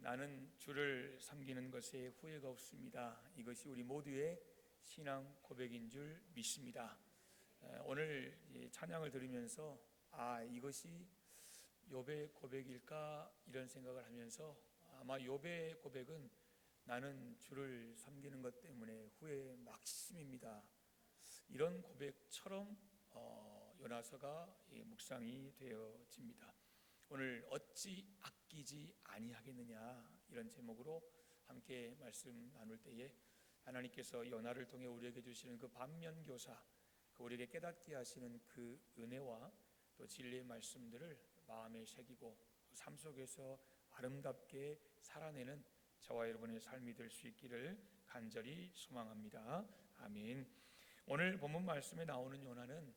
나는 주를 섬기는 것에 후회가 없습니다. 이것이 우리 모두의 신앙 고백인 줄 믿습니다. 오늘 찬양을 들으면서 이것이 욥의 고백일까 이런 생각을 하면서 아마 욥의 고백은 나는 주를 섬기는 것 때문에 후회 막심입니다. 이런 고백처럼 요나서가 묵상이 되어집니다. 오늘 어찌 아끼지 아니하겠느냐 이런 제목으로 함께 말씀 나눌 때에 하나님께서 요나를 통해 우리에게 주시는 그 반면교사, 우리에게 깨닫게 하시는 그 은혜와 또 진리의 말씀들을 마음에 새기고 삶 속에서 아름답게 살아내는 저와 여러분의 삶이 될 수 있기를 간절히 소망합니다. 아멘. 오늘 본문 말씀에 나오는 요나는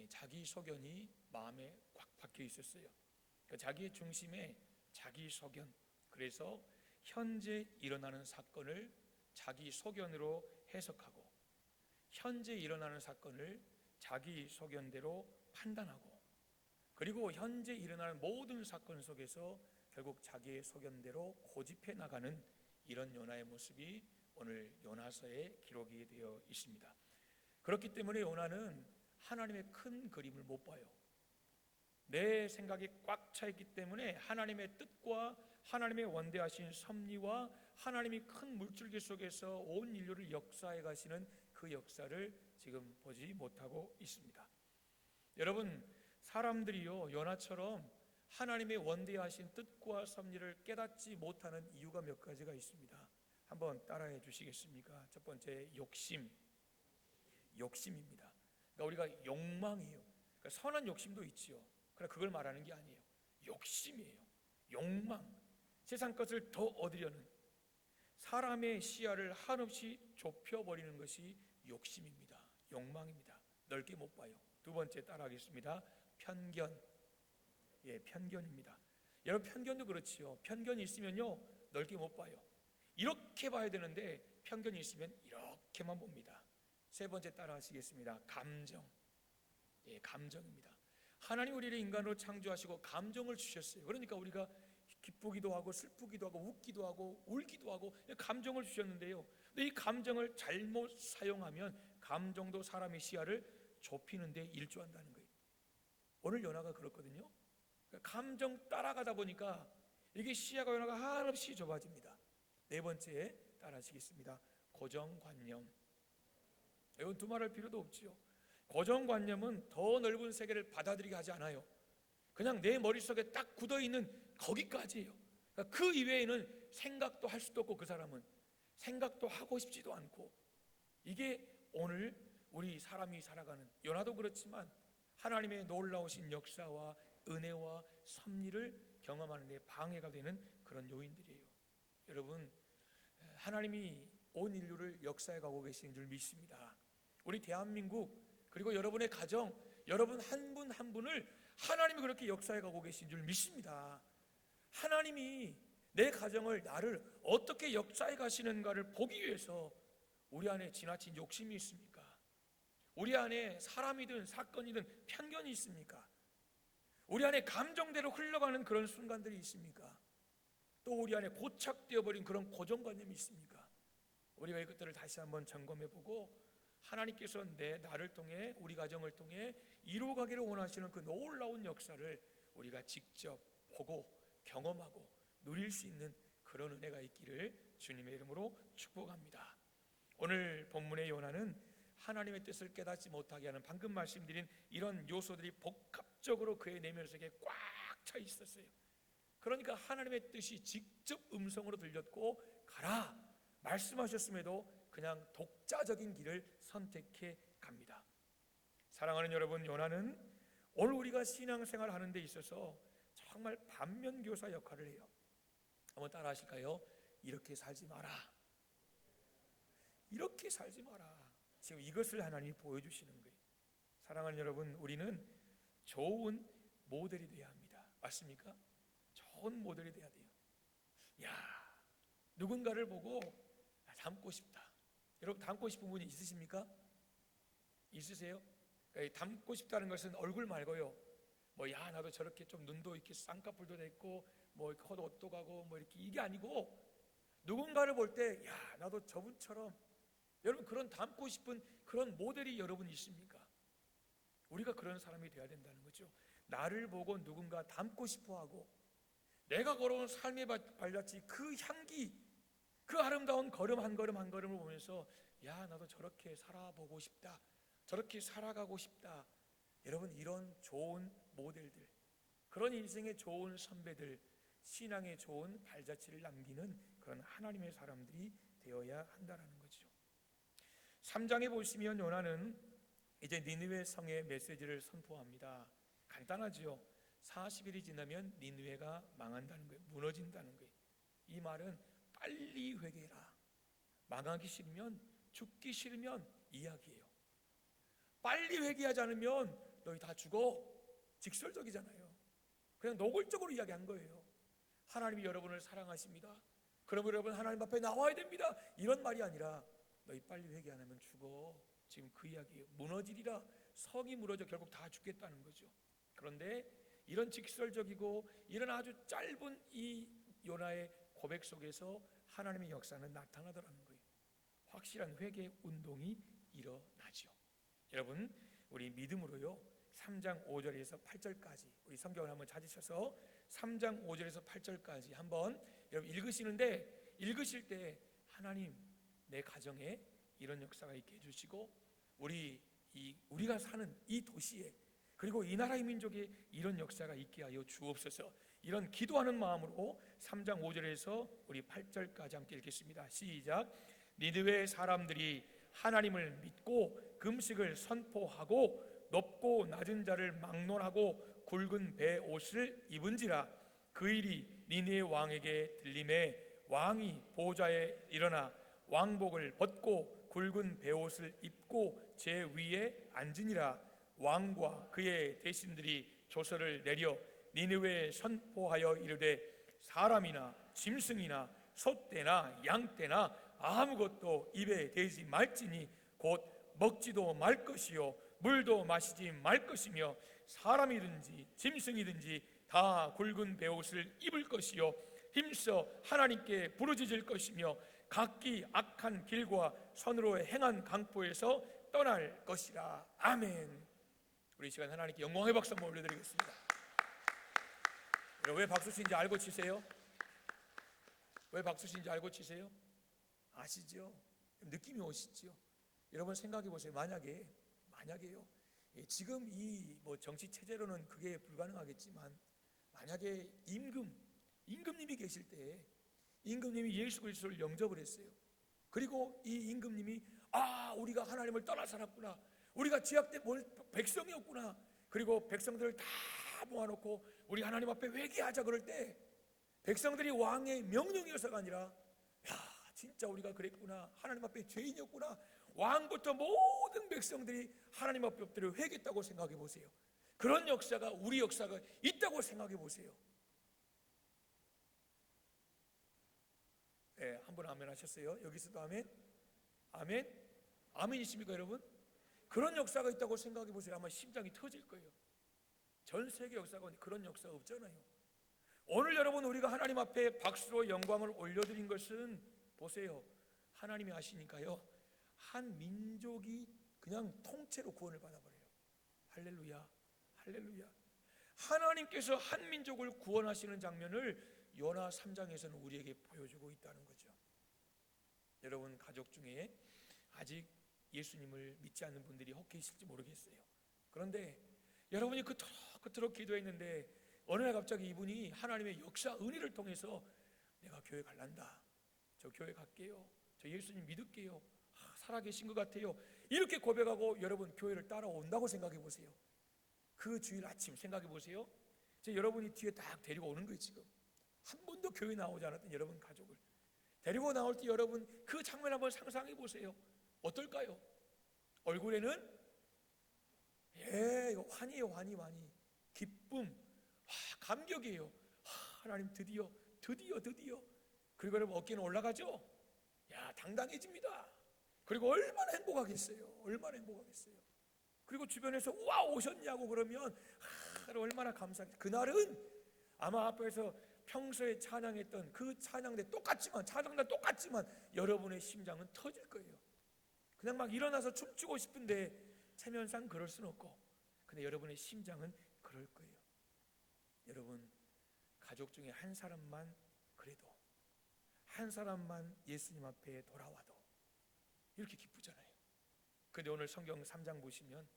자기 소견이 마음에 꽉 박혀 있었어요. 자기의 중심에 자기 소견, 그래서 현재 일어나는 사건을 자기 소견으로 해석하고 현재 일어나는 사건을 자기 소견대로 판단하고 그리고 현재 일어나는 모든 사건 속에서 결국 자기의 소견대로 고집해 나가는 이런 요나의 모습이 오늘 요나서에 기록이 되어 있습니다. 그렇기 때문에 요나는 하나님의 큰 그림을 못 봐요. 내 생각이 꽉 차 있기 때문에 하나님의 뜻과 하나님의 원대하신 섭리와 하나님이 큰 물줄기 속에서 온 인류를 역사해 가시는 그 역사를 지금 보지 못하고 있습니다. 여러분, 사람들이요 요나처럼 하나님의 원대하신 뜻과 섭리를 깨닫지 못하는 이유가 몇 가지가 있습니다. 한번 따라해 주시겠습니까? 첫 번째, 욕심입니다. 그러니까 우리가 욕망이에요. 그러니까 선한 욕심도 있지요. 그러나 그걸 말하는 게 아니에요. 욕심이에요. 욕망. 세상 것을 더 얻으려는, 사람의 시야를 한없이 좁혀버리는 것이 욕심입니다. 욕망입니다. 넓게 못 봐요. 두 번째 따라하겠습니다. 편견. 편견입니다. 여러분, 편견도 그렇지요. 편견이 있으면요 넓게 못 봐요. 이렇게 봐야 되는데 편견이 있으면 이렇게만 봅니다. 세 번째 따라하시겠습니다. 감정입니다. 하나님 우리를 인간으로 창조하시고 감정을 주셨어요. 그러니까 우리가 기쁘기도 하고 슬프기도 하고 웃기도 하고 울기도 하고 감정을 주셨는데요, 근데 이 감정을 잘못 사용하면 감정도 사람의 시야를 좁히는 데 일조한다는 거예요. 오늘 요나가 그렇거든요. 감정 따라가다 보니까 이게 시야가 요나가 한없이 좁아집니다. 네 번째 따라하시겠습니다. 고정관념. 이건 두말할 필요도 없지요. 고정관념은 더 넓은 세계를 받아들이게 하지 않아요. 그냥 내 머릿속에 딱 굳어있는 거기까지예요. 그러니까 그 이외에는 생각도 할 수도 없고, 그 사람은 생각도 하고 싶지도 않고, 이게 오늘 우리 사람이 살아가는, 요나도 그렇지만 하나님의 놀라우신 역사와 은혜와 섭리를 경험하는 데 방해가 되는 그런 요인들이에요. 여러분, 하나님이 온 인류를 역사해 가고 계시는 줄 믿습니다. 우리 대한민국, 그리고 여러분의 가정, 여러분 한 분 한 분을 하나님이 그렇게 역사해 가고 계신 줄 믿습니다. 하나님이 내 가정을, 나를 어떻게 역사해 가시는가를 보기 위해서 우리 안에 지나친 욕심이 있습니까? 우리 안에 사람이든 사건이든 편견이 있습니까? 우리 안에 감정대로 흘러가는 그런 순간들이 있습니까? 또 우리 안에 고착되어 버린 그런 고정관념이 있습니까? 우리가 이것들을 다시 한번 점검해보고 하나님께서 나를 통해, 우리 가정을 통해 이루어가기를 원하시는 그 놀라운 역사를 우리가 직접 보고 경험하고 누릴 수 있는 그런 은혜가 있기를 주님의 이름으로 축복합니다. 오늘 본문의 요나는 하나님의 뜻을 깨닫지 못하게 하는, 방금 말씀드린 이런 요소들이 복합적으로 그의 내면 속에 꽉 차 있었어요. 그러니까 하나님의 뜻이 직접 음성으로 들렸고 가라 말씀하셨음에도 그냥 독자적인 길을 선택해 갑니다. 사랑하는 여러분, 요나는 오늘 우리가 신앙생활 하는 데 있어서 정말 반면교사 역할을 해요. 한번 따라 하실까요? 이렇게 살지 마라. 이렇게 살지 마라. 지금 이것을 하나님이 보여주시는 거예요. 사랑하는 여러분, 우리는 좋은 모델이 되어야 합니다. 맞습니까? 좋은 모델이 되어야 돼요. 누군가를 보고 닮고 싶다. 여러분, 닮고 싶은 분이 있으십니까? 있으세요? 닮고 싶다는 것은 얼굴 말고요, 뭐 야 나도 저렇게 좀 눈도 이렇게 쌍꺼풀도 됐고 뭐 겉옷도 가고 뭐 이렇게 이게 아니고 누군가를 볼 때 야 나도 저분처럼 여러분 그런 닮고 싶은 그런 모델이 여러분 있습니까? 우리가 그런 사람이 되어야 된다는 거죠. 나를 보고 누군가 닮고 싶어하고 내가 걸어온 삶의 발자취 그 향기 그 아름다운 걸음 한 걸음 한 걸음을 보면서 야 나도 저렇게 살아보고 싶다 저렇게 살아가고 싶다. 여러분 이런 좋은 모델들 그런 인생의 좋은 선배들 신앙의 좋은 발자취를 남기는 그런 하나님의 사람들이 되어야 한다는 거죠. 3장에 보시면 요나는 이제 니느웨 성의 메시지를 선포합니다. 간단하지요. 40일이 지나면 니느웨가 망한다는 거예요. 무너진다는 거예요. 이 말은 빨리 회개해라. 망하기 싫으면 죽기 싫으면 이야기해요. 빨리 회개하지 않으면 너희 다 죽어. 직설적이잖아요. 그냥 노골적으로 이야기한 거예요. 하나님이 여러분을 사랑하십니다. 그럼 여러분 하나님 앞에 나와야 됩니다. 이런 말이 아니라 너희 빨리 회개 안 하면 죽어. 지금 그 이야기예요. 무너지리라. 성이 무너져 결국 다 죽겠다는 거죠. 그런데 이런 직설적이고 이런 아주 짧은 이 요나의 고백 속에서 하나님의 역사는 나타나더라는 거예요. 확실한 회개 운동이 일어나죠. 여러분 우리 믿음으로요 3장 5절에서 8절까지 우리 성경을 한번 찾으셔서 3장 5절에서 8절까지 한번 여러분 읽으시는데 읽으실 때 하나님 내 가정에 이런 역사가 있게 해주시고 우리가 사는 이 도시에 그리고 이 나라의 민족에 이런 역사가 있게 하여 주옵소서. 이런 기도하는 마음으로 3장 5절에서 우리 8절까지 함께 읽겠습니다. 시작. 니느웨 사람들이 하나님을 믿고 금식을 선포하고 높고 낮은 자를 막론하고 굵은 배 옷을 입은지라. 그 일이 니느웨 왕에게 들림에 왕이 보좌에 일어나 왕복을 벗고 굵은 베옷을 입고 제 위에 앉으니라. 왕과 그의 대신들이 조서를 내려 니느웨에 선포하여 이르되 사람이나 짐승이나 소떼나 양떼나 아무것도 입에 대지 말지니 곧 먹지도 말 것이요 물도 마시지 말 것이며 사람이든지 짐승이든지 다 굵은 베옷을 입을 것이요 힘써 하나님께 부르짖을 것이며 각기 악한 길과 선으로 행한 강포에서 떠날 것이라. 아멘. 우리 이 시간 하나님께 영광의 박수 한번 올려드리겠습니다. 왜 박수 치는지 알고 치세요? 왜 박수 치는지 알고 치세요? 아시죠? 느낌이 오시죠? 여러분 생각해 보세요. 만약에요. 지금 이 정치 체제로는 그게 불가능하겠지만 만약에 임금님이 계실 때 임금님이 예수 그리스도를 영접을 했어요. 그리고 이 임금님이 우리가 하나님을 떠나 살았구나. 우리가 제약된 백성이었구나. 그리고 백성들을 다 모아놓고 우리 하나님 앞에 회개하자 그럴 때 백성들이 왕의 명령이어서가 아니라 진짜 우리가 그랬구나. 하나님 앞에 죄인이었구나. 왕부터 모든 백성들이 하나님 앞에 엎드려 회개했다고 생각해 보세요. 그런 역사가 우리 역사가 있다고 생각해 보세요. 네, 한번 아멘 하셨어요? 여기서도 아멘? 아멘? 아멘이십니까 여러분? 그런 역사가 있다고 생각해 보세요. 아마 심장이 터질 거예요. 전 세계 역사가 그런 역사가 없잖아요. 오늘 여러분 우리가 하나님 앞에 박수로 영광을 올려드린 것은 보세요. 하나님이 하시니까요 한 민족이 그냥 통째로 구원을 받아버려요. 할렐루야, 할렐루야. 하나님께서 한 민족을 구원하시는 장면을 요나 3장에서는 우리에게 보여주고 있다는 거죠. 여러분 가족 중에 아직 예수님을 믿지 않는 분들이 혹 계실지 모르겠어요. 그런데 여러분이 그토록 기도했는데 어느 날 갑자기 이분이 하나님의 역사 은혜를 통해서 내가 교회 갈란다. 저 교회 갈게요. 저 예수님 믿을게요. 살아계신 것 같아요. 이렇게 고백하고 여러분 교회를 따라온다고 생각해 보세요. 그 주일 아침 생각해 보세요. 여러분이 뒤에 딱 데리고 오는 거예요. 지금 한 번도 교회 나오지 않았던 여러분 가족을 데리고 나올 때 여러분 그 장면 한번 상상해 보세요. 어떨까요? 얼굴에는 이거 환희예요. 환희. 기쁨, 감격이에요. 하나님 드디어. 그리고 여러분 어깨는 올라가죠? 당당해집니다. 그리고 얼마나 행복하겠어요. 그리고 주변에서 오셨냐고 그러면 하루 얼마나 감사합니다. 그날은 아마 앞에서 평소에 찬양했던 그 찬양대 똑같지만, 찬양대 똑같지만 여러분의 심장은 터질 거예요. 그냥 막 일어나서 춤추고 싶은데 체면상 그럴 수는 없고, 근데 여러분의 심장은 그럴 거예요. 여러분, 가족 중에 한 사람만, 그래도 한 사람만 예수님 앞에 돌아와도 이렇게 기쁘잖아요. 근데 오늘 성경 3장 보시면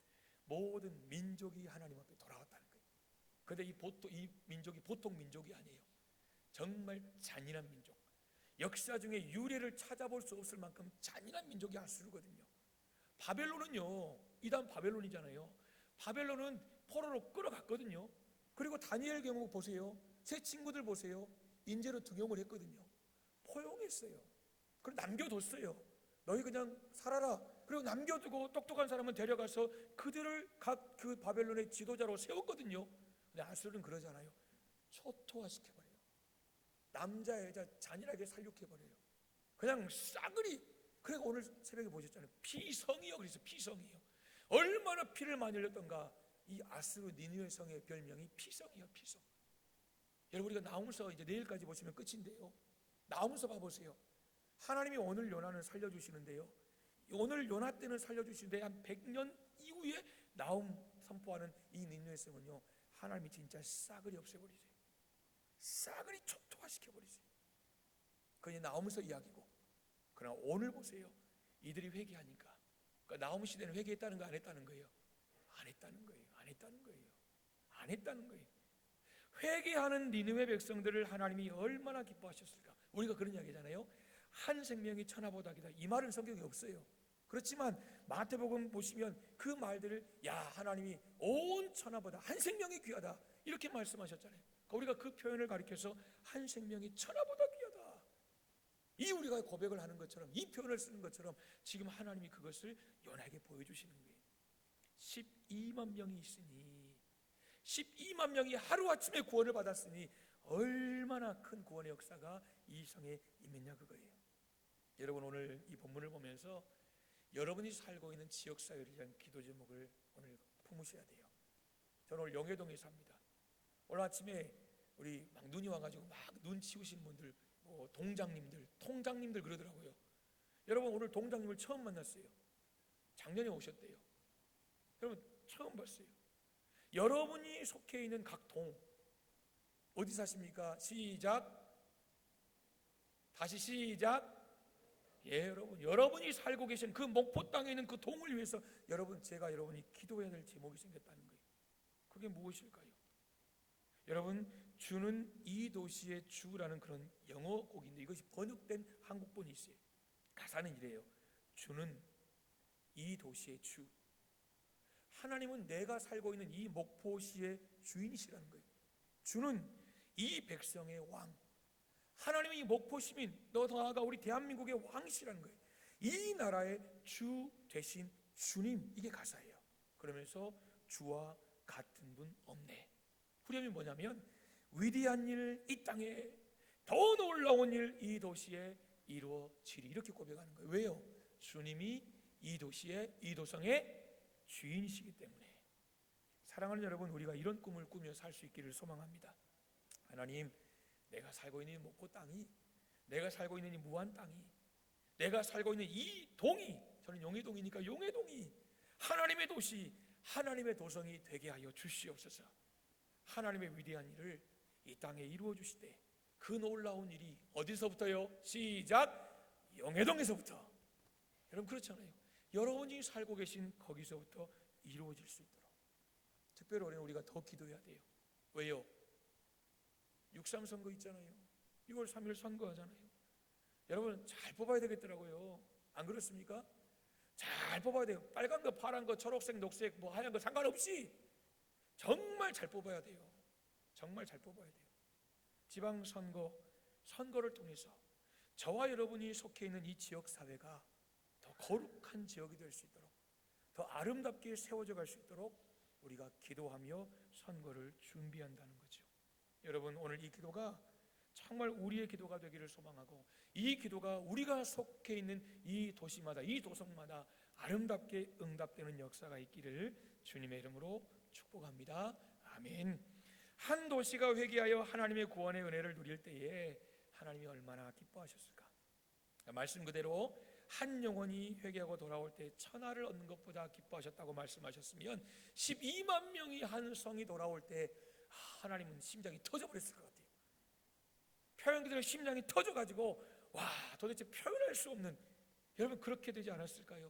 모든 민족이 하나님 앞에 돌아왔다는 거예요. 근데 이 민족이 보통 민족이 아니에요. 정말 잔인한 민족, 역사 중에 유래를 찾아볼 수 없을 만큼 잔인한 민족이 아수르거든요. 바벨론은요, 이단 바벨론이잖아요. 바벨론은 포로로 끌어갔거든요. 그리고 다니엘 경우 보세요. 제 친구들 보세요. 인재로 등용을 했거든요. 포용했어요. 그리고 남겨뒀어요. 너희 그냥 살아라. 그리고 남겨두고 똑똑한 사람은 데려가서 그들을 각 그 바벨론의 지도자로 세웠거든요. 근데 아수르는 그러잖아요. 초토화시켜버려요. 남자 여자 잔인하게 살육해버려요. 그냥 싸그리. 그리고 오늘 새벽에 보셨잖아요. 피성이요. 그래서 피성이요. 얼마나 피를 많이 흘렸던가. 이 아수르 니느웨 성의 별명이 피성이요. 피성. 여러분, 우리가 나홈서 이제 내일까지 보시면 끝인데요. 나홈서 봐보세요. 하나님이 오늘 요나는 살려주시는데요, 오늘 요나 때는 살려주시는데 한 100년 이후에 나홈 선포하는 이 니느웨 성은요, 하나님이 진짜 싸그리 없애버리세요. 싸그리 초토화시켜버리세요. 그게 나홈서 이야기고. 그러나 오늘 보세요. 이들이 회개하니까, 그러니까 나홈 시대는 회개했다는 거 안 했다는 거예요? 안 했다는 거예요. 안 했다는 거예요. 안 했다는 거예요. 회개하는 니느웨 백성들을 하나님이 얼마나 기뻐하셨을까. 우리가 그런 이야기잖아요. 한 생명이 천하보다 기다. 이 말은 성경에 없어요. 그렇지만 마태복음 보시면 그 말들을, 야, 하나님이 온 천하보다 한 생명이 귀하다, 이렇게 말씀하셨잖아요. 우리가 그 표현을 가리켜서 한 생명이 천하보다 귀하다, 이 우리가 고백을 하는 것처럼, 이 표현을 쓰는 것처럼 지금 하나님이 그것을 요나에게 보여주시는 거예요. 12만 명이 있으니, 12만 명이 하루아침에 구원을 받았으니 얼마나 큰 구원의 역사가 이 성에 임했냐, 그거예요. 여러분, 오늘 이 본문을 보면서 여러분이 살고 있는 지역사회를 위한 기도 제목을 오늘 품으셔야 돼요. 저는 오늘 영해동에 삽니다. 오늘 아침에 우리 막 눈이 와가지고 막 눈 치우신 분들, 뭐 동장님들, 통장님들 그러더라고요. 여러분, 오늘 동장님을 처음 만났어요. 작년에 오셨대요. 여러분, 처음 봤어요. 여러분이 속해 있는 각 동, 어디 사십니까? 시작. 다시 시작. 예, 여러분이 살고 계신 그 목포 땅에 있는 그 동을 위해서 제가 여러분이 기도해야 될 제목이 생겼다는 거예요. 그게 무엇일까요? 여러분, 주는 이 도시의 주라는 그런 영어 곡인데, 이것이 번역된 한국본이 있어요. 가사는 이래요. 주는 이 도시의 주. 하나님은 내가 살고 있는 이 목포시의 주인이시라는 거예요. 주는 이 백성의 왕, 하나님이 이 목포 시민, 더 나아가 우리 대한민국의 왕이시라는 거예요. 이 나라의 주 되신 주님, 이게 가사예요. 그러면서 주와 같은 분 없네. 후렴이 뭐냐면, 위대한 일 이 땅에, 더 놀라운 일 이 도시에 이루어지리, 이렇게 고백하는 거예요. 왜요? 주님이 이 도시의, 이 도성의 주인이시기 때문에. 사랑하는 여러분, 우리가 이런 꿈을 꾸며 살 수 있기를 소망합니다. 하나님, 내가 살고 있는 이 목포 땅이, 내가 살고 있는 이 무안 땅이, 내가 살고 있는 이 동이, 저는 용해동이니까 용해동이 하나님의 도시, 하나님의 도성이 되게 하여 주시옵소서. 하나님의 위대한 일을 이 땅에 이루어 주시되, 그 놀라운 일이 어디서부터요? 시작. 용해동에서부터. 여러분, 그렇잖아요. 여러분이 살고 계신 거기서부터 이루어질 수 있도록 특별히 우리가 더 기도해야 돼요. 왜요? 6.3 선거 있잖아요. 6월 3일 선거하잖아요. 여러분, 잘 뽑아야 되겠더라고요. 안 그렇습니까? 잘 뽑아야 돼요. 빨간 거, 파란 거, 초록색, 녹색, 뭐 하얀 거 상관없이 정말 잘 뽑아야 돼요. 정말 잘 뽑아야 돼요. 지방선거, 선거를 통해서 저와 여러분이 속해 있는 이 지역사회가 더 거룩한 지역이 될 수 있도록, 더 아름답게 세워져 갈 수 있도록 우리가 기도하며 선거를 준비한다는 거죠. 여러분, 오늘 이 기도가 정말 우리의 기도가 되기를 소망하고, 이 기도가 우리가 속해 있는 이 도시마다, 이 도성마다 아름답게 응답되는 역사가 있기를 주님의 이름으로 축복합니다. 아멘. 한 도시가 회개하여 하나님의 구원의 은혜를 누릴 때에 하나님이 얼마나 기뻐하셨을까. 말씀 그대로 한 영혼이 회개하고 돌아올 때 천하를 얻는 것보다 기뻐하셨다고 말씀하셨으면 12만 명이 한 성이 돌아올 때 하나님은 심장이 터져버렸을 것 같아요. 표현 그대로 심장이 터져가지고 와, 도대체 표현할 수 없는, 여러분 그렇게 되지 않았을까요?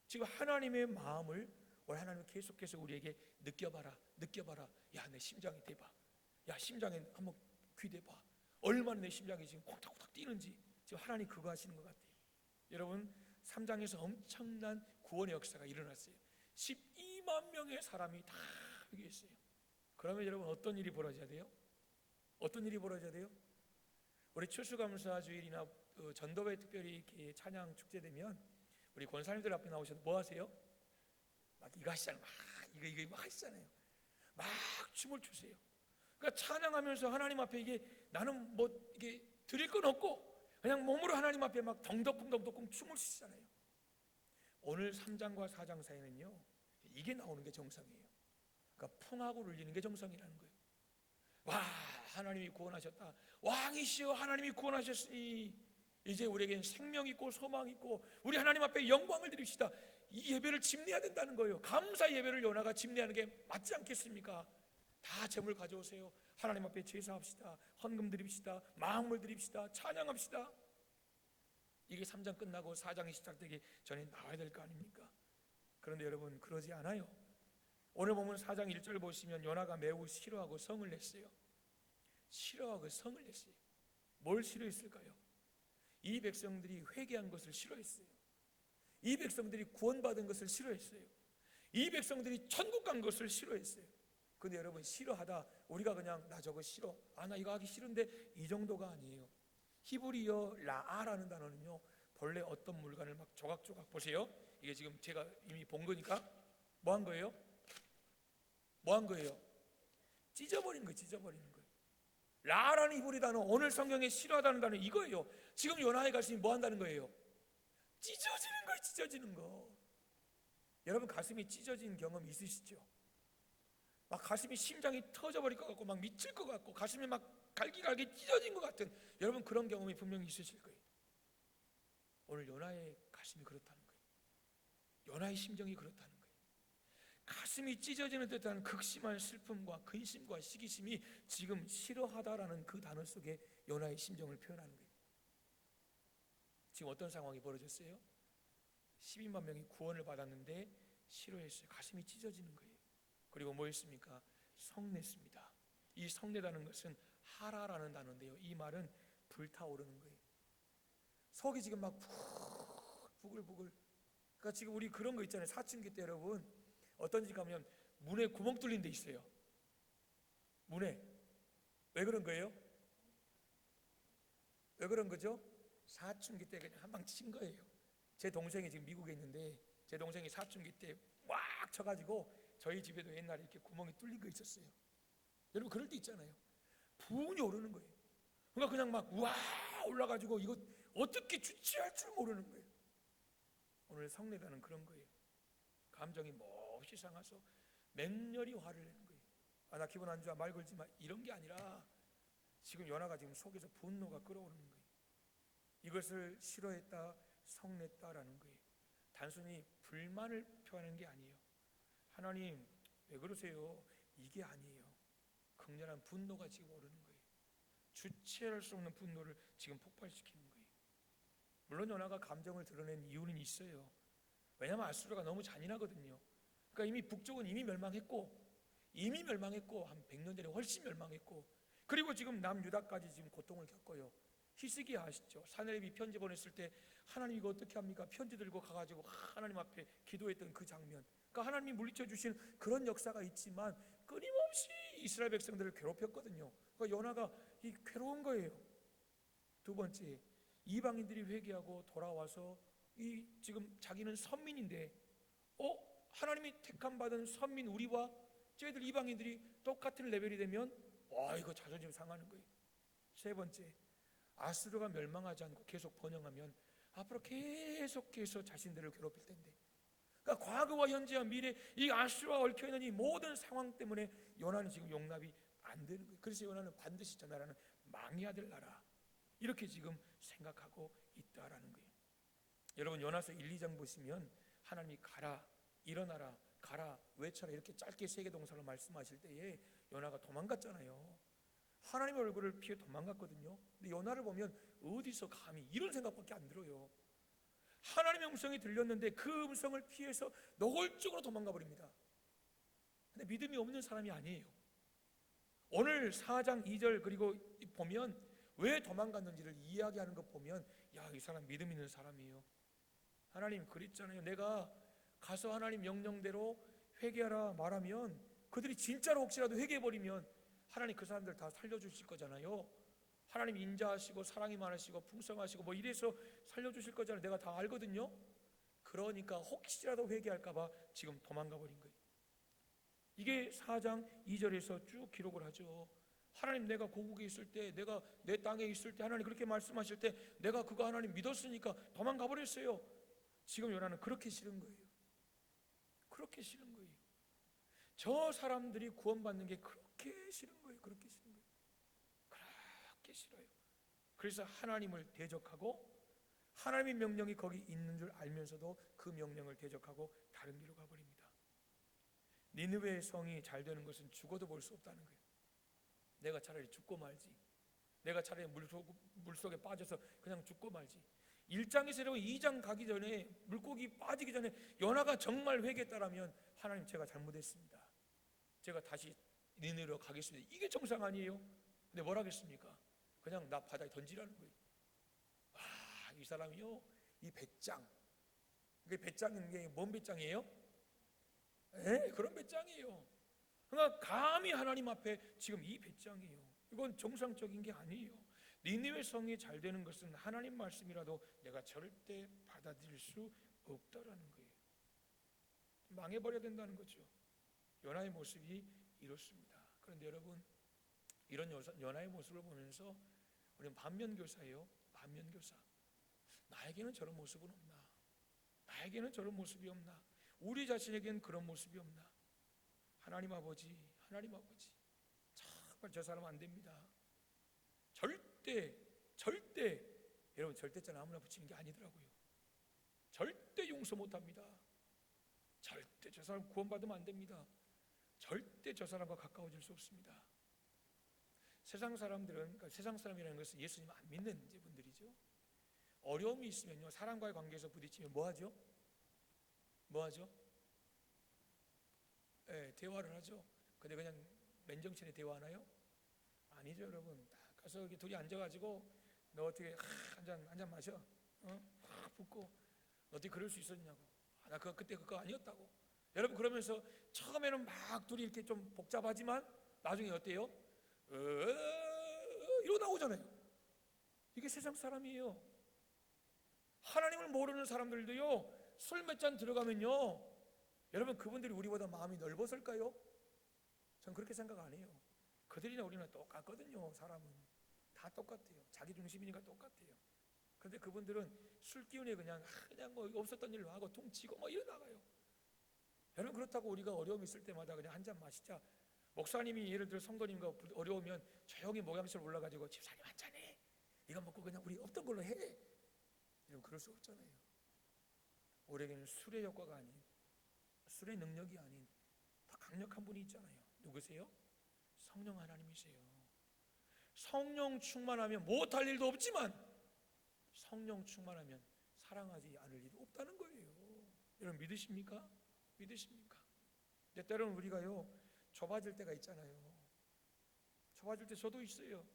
지금 하나님의 마음을 오늘 하나님 계속해서 우리에게 느껴봐라. 야, 내 심장이 대봐. 야, 심장에 한번 귀대봐. 얼마나 내 심장이 지금 콩닥콩닥 뛰는지 지금 하나님 그거 하시는 것 같아요. 여러분 3장에서 엄청난 구원의 역사가 일어났어요. 12만 명의 사람이 다 회개했어요. 그러면 여러분 어떤 일이 벌어져야 돼요? 어떤 일이 벌어져야 돼요? 우리 추수감사 주일이나 전도회 특별히 이렇게 찬양 축제 되면 우리 권사님들 앞에 나오셔서 뭐 하세요? 막 이거 하시잖아요. 막 이거 막 하시잖아요. 막 춤을 추세요. 그러니까 찬양하면서 하나님 앞에 이게 나는 뭐 이게 드릴 건 없고 그냥 몸으로 하나님 앞에 막 덩덕쿵 춤을 추시잖아요. 오늘 3장과 4장 사이는요, 이게 나오는 게 정상이에요. 그러니까 풍하고 울리는 게 정상이라는 거예요. 와, 하나님이 구원하셨다. 왕이시여 하나님이 구원하셨으니 이제 우리에겐 생명 있고 소망 있고 우리 하나님 앞에 영광을 드립시다. 이 예배를 집내야 된다는 거예요. 감사 예배를 요나가 집내하는 게 맞지 않겠습니까? 다 제물 가져오세요. 하나님 앞에 제사합시다. 헌금 드립시다. 마음을 드립시다. 찬양합시다. 이게 3장 끝나고 4장이 시작되기 전에 나와야 될 거 아닙니까? 그런데 여러분 그러지 않아요. 오늘 보면 4장 1절 보시면 요나가 매우 싫어하고 성을 냈어요. 싫어하고 성을 냈어요. 뭘 싫어했을까요? 이 백성들이 회개한 것을 싫어했어요. 이 백성들이 구원받은 것을 싫어했어요. 이 백성들이 천국 간 것을 싫어했어요. 근데 여러분 싫어하다 우리가 그냥 나 저거 싫어, 나 이거 하기 싫은데 이 정도가 아니에요. 히브리어 라아라는 단어는요 본래 어떤 물건을 막 조각조각 보세요. 이게 지금 제가 이미 본 거니까 뭐 한 거예요? 뭐 한 거예요? 찢어버린 거예요. 찢어버리는 거예요. 라라는 히브리 단어, 오늘 성경에 싫어하다는 단어 이거예요. 지금 요나의 가슴이 뭐 한다는 거예요? 찢어지는 거예요. 찢어지는 거. 여러분 가슴이 찢어진 경험 있으시죠? 막 가슴이 심장이 터져버릴 것 같고 막 미칠 것 같고 가슴이 막 갈기갈기 찢어진 것 같은 여러분 그런 경험이 분명히 있으실 거예요. 오늘 요나의 가슴이 그렇다는 거예요. 요나의 심정이 그렇다는 거예요. 가슴이 찢어지는 듯한 극심한 슬픔과 근심과 시기심이 지금 싫어하다라는 그 단어 속에 요나의 심정을 표현하는 거예요. 지금 어떤 상황이 벌어졌어요? 12만 명이 구원을 받았는데 싫어했어요. 가슴이 찢어지는 거예요. 그리고 뭐 했습니까? 성냈습니다. 이 성내다는 것은 하라라는 단어인데요, 이 말은 불타오르는 거예요. 속이 지금 막 부글부글. 그러니까 지금 우리 그런 거 있잖아요. 사춘기 때 여러분 어떤 집 가면 문에 구멍 뚫린 데 있어요. 문에. 왜 그런 거예요? 왜 그런 거죠? 사춘기 때 그냥 한 방 친 거예요. 제 동생이 지금 미국에 있는데 제 동생이 사춘기 때 꽉 쳐가지고 저희 집에도 옛날에 이렇게 구멍이 뚫린 거 있었어요. 여러분 그럴 때 있잖아요. 분이 오르는 거예요. 그러니까 그냥 막 우와 올라가지고 이거 어떻게 주체할 줄 모르는 거예요. 오늘 성내다는 그런 거예요. 감정이 몹시 상해서 맹렬히 화를 내는 거예요. 나 기분 안 좋아, 말 걸지 마, 이런 게 아니라 지금 요나가 지금 속에서 분노가 끓어오르는 거예요. 이것을 싫어했다, 성냈다라는 거예요. 단순히 불만을 표하는 게 아니에요. 하나님 왜 그러세요? 이게 아니에요. 극렬한 분노가 지금 오르는 거예요. 주체할 수 없는 분노를 지금 폭발시키는 거예요. 물론 요나가 감정을 드러낸 이유는 있어요. 왜냐하면 아수르가 너무 잔인하거든요. 그러니까 이미 북쪽은 이미 멸망했고 한 100년 전에 훨씬 멸망했고, 그리고 지금 남유다까지 지금 고통을 겪어요. 히스기야 아시죠? 사내립이 편지 보냈을 때 하나님 이거 어떻게 합니까? 편지 들고 가가지고 하나님 앞에 기도했던 그 장면. 그러니까 하나님이 물리쳐 주신 그런 역사가 있지만 끊임없이 이스라엘 백성들을 괴롭혔거든요. 그러니까 요나가 이 괴로운 거예요. 두 번째, 이방인들이 회개하고 돌아와서 이 지금 자기는 선민인데 하나님이 택함 받은 선민 우리와 쟤들 이방인들이 똑같은 레벨이 되면 이거 자존심 상하는 거예요. 세 번째, 아수르가 멸망하지 않고 계속 번영하면 앞으로 계속해서 자신들을 괴롭힐 텐데 그러니까 과거와 현재와 미래, 이 아수와 얽혀있는 이 모든 상황 때문에 요나는 지금 용납이 안 되는 거예요. 그래서 요나는 반드시 저 나라는 망해야 될 나라, 이렇게 지금 생각하고 있다라는 거예요. 여러분, 요나서 1, 2장 보시면 하나님이 가라, 일어나라, 가라, 외쳐라, 이렇게 짧게 세 개 동사로 말씀하실 때에 요나가 도망갔잖아요. 하나님의 얼굴을 피해 도망갔거든요. 근데 요나를 보면 어디서 감히 이런 생각밖에 안 들어요. 하나님의 음성이 들렸는데 그 음성을 피해서 노골적으로 도망가 버립니다. 근데 믿음이 없는 사람이 아니에요. 오늘 4장 2절 그리고 보면 왜 도망갔는지를 이야기하는 것 보면, 야, 이 사람 믿음 있는 사람이에요. 하나님 그랬잖아요. 내가 가서 하나님 명령대로 회개하라 말하면 그들이 진짜로 혹시라도 회개해버리면 하나님 그 사람들 다 살려주실 거잖아요. 하나님 인자하시고 사랑이 많으시고 풍성하시고 뭐 이래서 살려주실 거잖아요. 내가 다 알거든요. 그러니까 혹시라도 회개할까봐 지금 도망가 버린 거예요. 이게 4장 2절에서 쭉 기록을 하죠. 하나님, 내가 고국에 있을 때, 내가 내 땅에 있을 때 하나님 그렇게 말씀하실 때 내가 그거 하나님 믿었으니까 도망가 버렸어요. 지금 요나는 그렇게 싫은 거예요. 그렇게 싫은 거예요. 저 사람들이 구원받는 게 그렇게 싫은 거예요. 그렇게 싫은 거예요. 그렇게 싫어요. 그래서 하나님을 대적하고 하나님의 명령이 거기 있는 줄 알면서도 그 명령을 대적하고 다른 길로 가버립니다. 니느웨의 성이 잘 되는 것은 죽어도 볼 수 없다는 거예요. 내가 차라리 죽고 말지, 내가 차라리 물속에 빠져서 그냥 죽고 말지. 1장에서 2장 가기 전에, 물고기 빠지기 전에 요나가 정말 회개했다라면 하나님, 제가 잘못했습니다, 제가 다시 니느웨로 가겠습니다, 이게 정상 아니에요? 근데 뭐라 하겠습니까? 그냥 나 바다에 던지라는 거예요. 와, 이 사람이요, 이 배짱, 이게 배짱인 게 뭔 배짱이에요? 그런 배짱이에요. 그러니까 감히 하나님 앞에 지금 이 배짱이에요. 이건 정상적인 게 아니에요. 니느웨 성이 잘 되는 것은 하나님 말씀이라도 내가 절대 받아들일 수 없다라는 거예요. 망해버려야 된다는 거죠. 요나의 모습이 이렇습니다. 그런데 여러분, 이런 요나의 모습을 보면서 우리는 반면교사예요. 반면교사. 나에게는 저런 모습은 없나? 나에게는 저런 모습이 없나? 우리 자신에게는 그런 모습이 없나? 하나님 아버지, 하나님 아버지, 정말 저 사람 안 됩니다. 절대 여러분, 절대자는 아무나 붙이는 게 아니더라고요. 절대 용서 못합니다. 절대 저 사람 구원받으면 안 됩니다. 절대 저 사람과 가까워질 수 없습니다. 세상 사람들은, 그러니까 세상 사람이라는 것은 예수님 안 믿는 분들이죠. 어려움이 있으면요, 사람과의 관계에서 부딪히면 뭐하죠? 뭐하죠? 대화를 하죠. 근데 그냥 맨정신에 대화하나요? 아니죠, 여러분. 딱 가서 이렇게 둘이 앉아가지고, 너 어떻게 한잔 마셔? 확 붓고, 너 어떻게 그럴 수 있었냐고. 나 그때 그거 아니었다고. 여러분, 그러면서 처음에는 막 둘이 이렇게 좀 복잡하지만 나중에 어때요? 이러고 나오잖아요. 이게 세상 사람이에요. 하나님을 모르는 사람들도요, 술 몇 잔 들어가면요, 여러분, 그분들이 우리보다 마음이 넓었을까요? 전 그렇게 생각 안 해요. 그들이나 우리나 똑같거든요. 사람은 다 똑같아요. 자기 중심이니까 똑같아요. 그런데 그분들은 술 기운에 그냥 뭐 없었던 일로 하고 퉁치고 뭐 이러 나가요. 여러분, 그렇다고 우리가 어려움 있을 때마다 그냥 한 잔 마시자, 목사님이 예를 들어 성도님과 어려우면 조용히 목양실 올라가지고 집사님 한 잔해, 이거 먹고 그냥 우리 없던 걸로 해, 이러면 그럴 수 없잖아요. 우리에게는 술의 효과가 아닌, 술의 능력이 아닌 더 강력한 분이 있잖아요. 누구세요? 성령 하나님이세요. 성령 충만하면 못할 일도 없지만 성령 충만하면 사랑하지 않을 일이 없다는 거예요. 여러분, 믿으십니까? 믿으십니까? 근데 때로는 우리가요, 좁아질 때가 있잖아요. 좁아질 때 저도 있어요.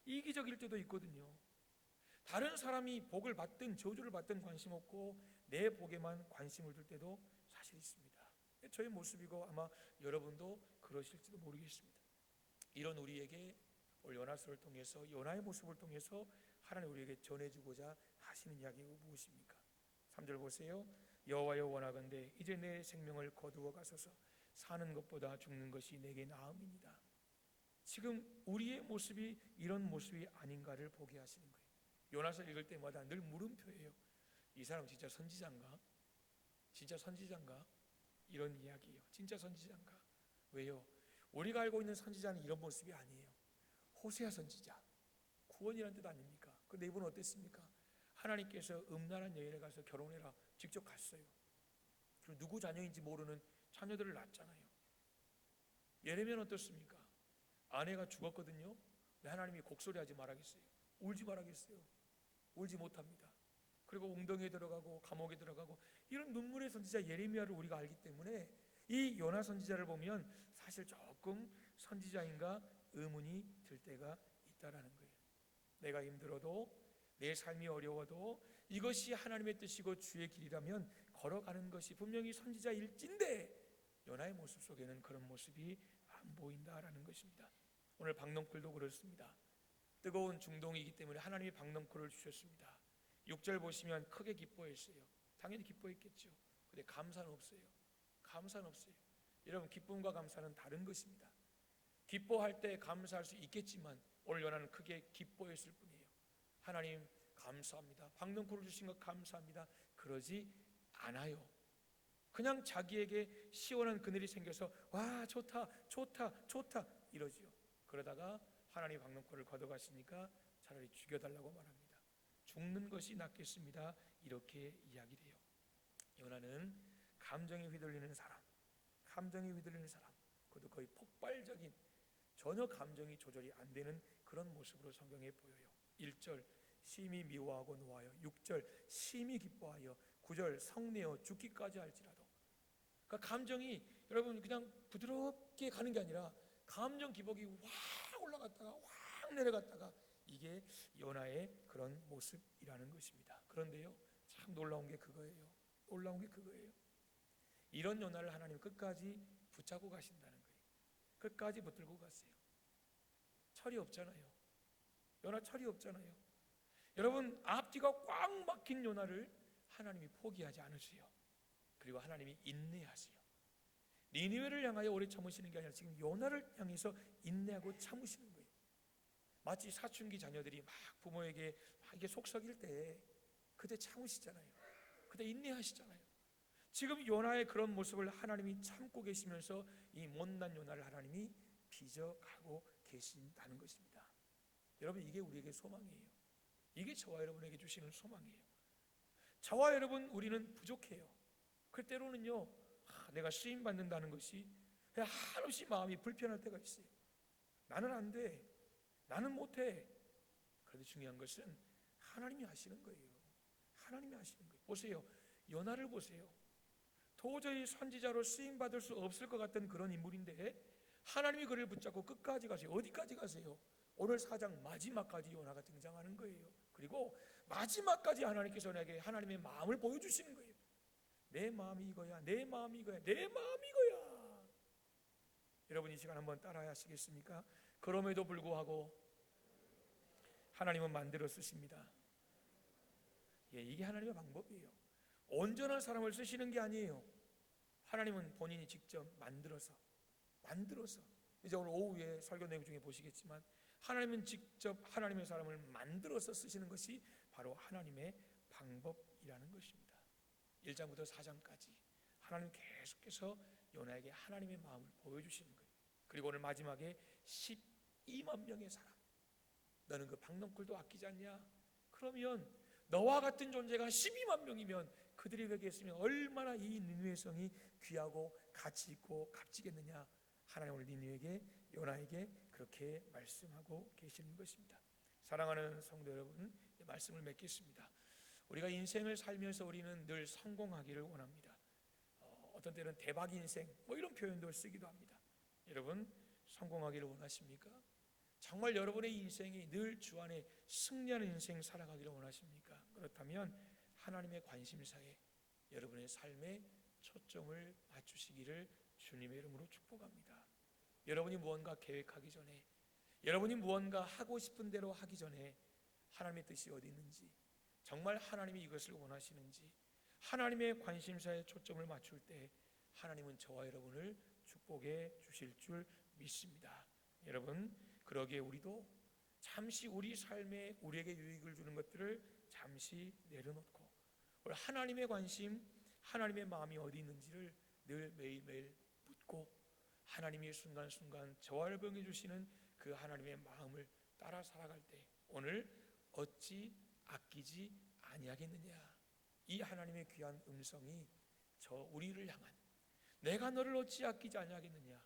이기적일 때도 있거든요. 다른 사람이 복을 받든 저주를 받든 관심 없고 내 복에만 관심을 둘 때도 사실 있습니다. 저의 모습이고 아마 여러분도 그러실지도 모르겠습니다. 이런 우리에게 오늘 요나서를 통해서, 요나의 모습을 통해서 하나님 우리에게 전해주고자 하시는 이야기가 무엇입니까? 3절 보세요. 여호와여, 원하건대 이제 내 생명을 거두어 가소서. 사는 것보다 죽는 것이 내게 나음이니이다. 지금 우리의 모습이 이런 모습이 아닌가를 보게 하시는 거예요. 요나서 읽을 때마다 늘 물음표예요. 이 사람 진짜 선지자인가? 진짜 선지자인가? 이런 이야기예요. 진짜 선지자인가? 왜요? 우리가 알고 있는 선지자는 이런 모습이 아니에요. 호세아 선지자, 구원이라는 뜻 아닙니까? 근데 이분은 어땠습니까? 하나님께서 음란한 여인에 가서 결혼해라 직접 갔어요. 그리고 누구 자녀인지 모르는 자녀들을 낳았잖아요. 예레미야는 어떻습니까? 아내가 죽었거든요. 하나님이 곡소리하지 말라겠어요. 울지 말라겠어요. 울지 못합니다. 그리고 웅덩이에 들어가고 감옥에 들어가고 이런 눈물의 선지자 예레미야를 우리가 알기 때문에 이 요나 선지자를 보면 사실 조금 선지자인가 의문이 들 때가 있다라는 거예요. 내가 힘들어도 내 삶이 어려워도 이것이 하나님의 뜻이고 주의 길이라면 걸어가는 것이 분명히 선지자일진데 요나의 모습 속에는 그런 모습이 안 보인다라는 것입니다. 오늘 박넝쿨도 그렇습니다. 뜨거운 중동이기 때문에 하나님이 박넝쿨을 주셨습니다. 6절 보시면 크게 기뻐했어요. 당연히 기뻐했겠죠. 근데 감사는 없어요. 감사는 없어요. 여러분, 기쁨과 감사는 다른 것입니다. 기뻐할 때 감사할 수 있겠지만 오늘 요나는 크게 기뻐했을 뿐이에요. 하나님 감사합니다. 박넝쿨을 주신 것 감사합니다. 그러지 않아요. 그냥 자기에게 시원한 그늘이 생겨서 와 좋다 좋다 좋다 이러지요. 그러다가 하나님 박넝쿨을 걷어가시니까 차라리 죽여달라고 말합니다. 죽는 것이 낫겠습니다. 이렇게 이야기를 해요. 요나는 감정에 휘둘리는 사람, 감정에 휘둘리는 사람, 그것도 거의 폭발적인, 전혀 감정이 조절이 안 되는 그런 모습으로 성경에 보여요. 1절 심히 미워하고 노하여, 6절 심히 기뻐하여, 9절 성내어 죽기까지 할지라도. 그러니까 감정이 여러분 그냥 부드럽게 가는 게 아니라 감정 기복이 확 올라갔다가 확 내려갔다가, 이게 요나의 그런 모습이라는 것입니다. 그런데요, 참 놀라운 게 그거예요. 놀라운 게 그거예요. 이런 요나를 하나님 끝까지 붙잡고 가신다는 거예요. 끝까지 붙들고 갔어요. 철이 없잖아요. 요나 철이 없잖아요. 여러분, 앞뒤가 꽉 막힌 요나를 하나님이 포기하지 않으세요. 그리고 하나님이 인내하세요. 니느웨를 향하여 오래 참으시는 게 아니라 지금 요나를 향해서 인내하고 참으시는 거예요. 마치 사춘기 자녀들이 막 부모에게 막 이게 속썩일 때 그때 참으시잖아요. 그때 인내하시잖아요. 지금 요나의 그런 모습을 하나님이 참고 계시면서 이 못난 요나를 하나님이 빚어가고 계신다는 것입니다. 여러분, 이게 우리에게 소망이에요. 이게 저와 여러분에게 주시는 소망이에요. 저와 여러분, 우리는 부족해요. 그 때로는요, 내가 쓰임 받는다는 것이 한없이 마음이 불편할 때가 있어요. 나는 안 돼, 나는 못해. 그런데 중요한 것은 하나님이 하시는 거예요. 하나님이 하시는 거예요. 보세요, 요나를 보세요. 도저히 선지자로 쓰임 받을 수 없을 것 같은 그런 인물인데 하나님이 그를 붙잡고 끝까지 가세요. 어디까지 가세요? 오늘 4장 마지막까지 요나가 등장하는 거예요. 그리고 마지막까지 하나님께서 내게 하나님의 마음을 보여주시는 거예요. 내 마음이 이거야, 내 마음이 이거야, 내 마음이 이거야. 여러분, 이 시간 한번 따라 하시겠습니까? 그럼에도 불구하고 하나님은 만들어 쓰십니다. 이게 하나님의 방법이에요. 온전한 사람을 쓰시는 게 아니에요. 하나님은 본인이 직접 만들어서 이제 오늘 오후에 설교 내용 중에 보시겠지만 하나님은 직접 하나님의 사람을 만들어서 쓰시는 것이 바로 하나님의 방법이라는 것입니다. 1장부터 4장까지 하나님 계속해서 요나에게 하나님의 마음을 보여주시는 거예요. 그리고 오늘 마지막에 12만 명의 사람, 너는 그 박넝쿨도 아끼지 않냐? 그러면 너와 같은 존재가 12만 명이면 그들이 거기에 있으면 얼마나 이 니느웨 성이 귀하고 가치 있고 값지겠느냐. 하나님 오늘 니느웨에게, 요나에게 그렇게 말씀하고 계시는 것입니다. 사랑하는 성도 여러분, 이 말씀을 맺겠습니다. 우리가 인생을 살면서 우리는 늘 성공하기를 원합니다. 어떤 때는 대박 인생 이런 표현도 쓰기도 합니다. 여러분, 성공하기를 원하십니까? 정말 여러분의 인생이 늘 주 안에 승리하는 인생 살아가기를 원하십니까? 그렇다면 하나님의 관심사에 여러분의 삶에 초점을 맞추시기를 주님의 이름으로 축복합니다. 여러분이 무언가 계획하기 전에, 여러분이 무언가 하고 싶은 대로 하기 전에 하나님의 뜻이 어디 있는지, 정말 하나님이 이것을 원하시는지, 하나님의 관심사에 초점을 맞출 때 하나님은 저와 여러분을 축복해 주실 줄 믿습니다. 여러분, 그러기에 우리도 잠시 우리 삶에 우리에게 유익을 주는 것들을 잠시 내려놓고 하나님의 관심, 하나님의 마음이 어디 있는지를 늘 매일매일 묻고 하나님이 순간순간 저와 여러분에게 주시는 그 하나님의 마음을 따라 살아갈 때 오늘 어찌 아끼지 아니하겠느냐, 이 하나님의 귀한 음성이 우리를 향한 내가 너를 어찌 아끼지 아니하겠느냐,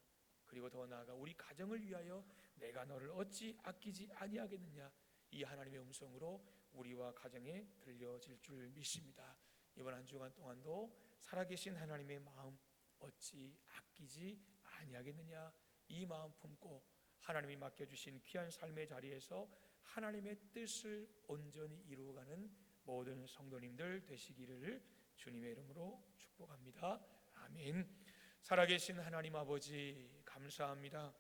그리고 더 나아가 우리 가정을 위하여 내가 너를 어찌 아끼지 아니하겠느냐, 이 하나님의 음성으로 우리와 가정에 들려질 줄 믿습니다. 이번 한 주간 동안도 살아계신 하나님의 마음 어찌 아끼지 아니하겠느냐, 이 마음 품고 하나님이 맡겨주신 귀한 삶의 자리에서 하나님의 뜻을 온전히 이루어가는 모든 성도님들 되시기를 주님의 이름으로 축복합니다. 아멘. 살아계신 하나님 아버지 감사합니다.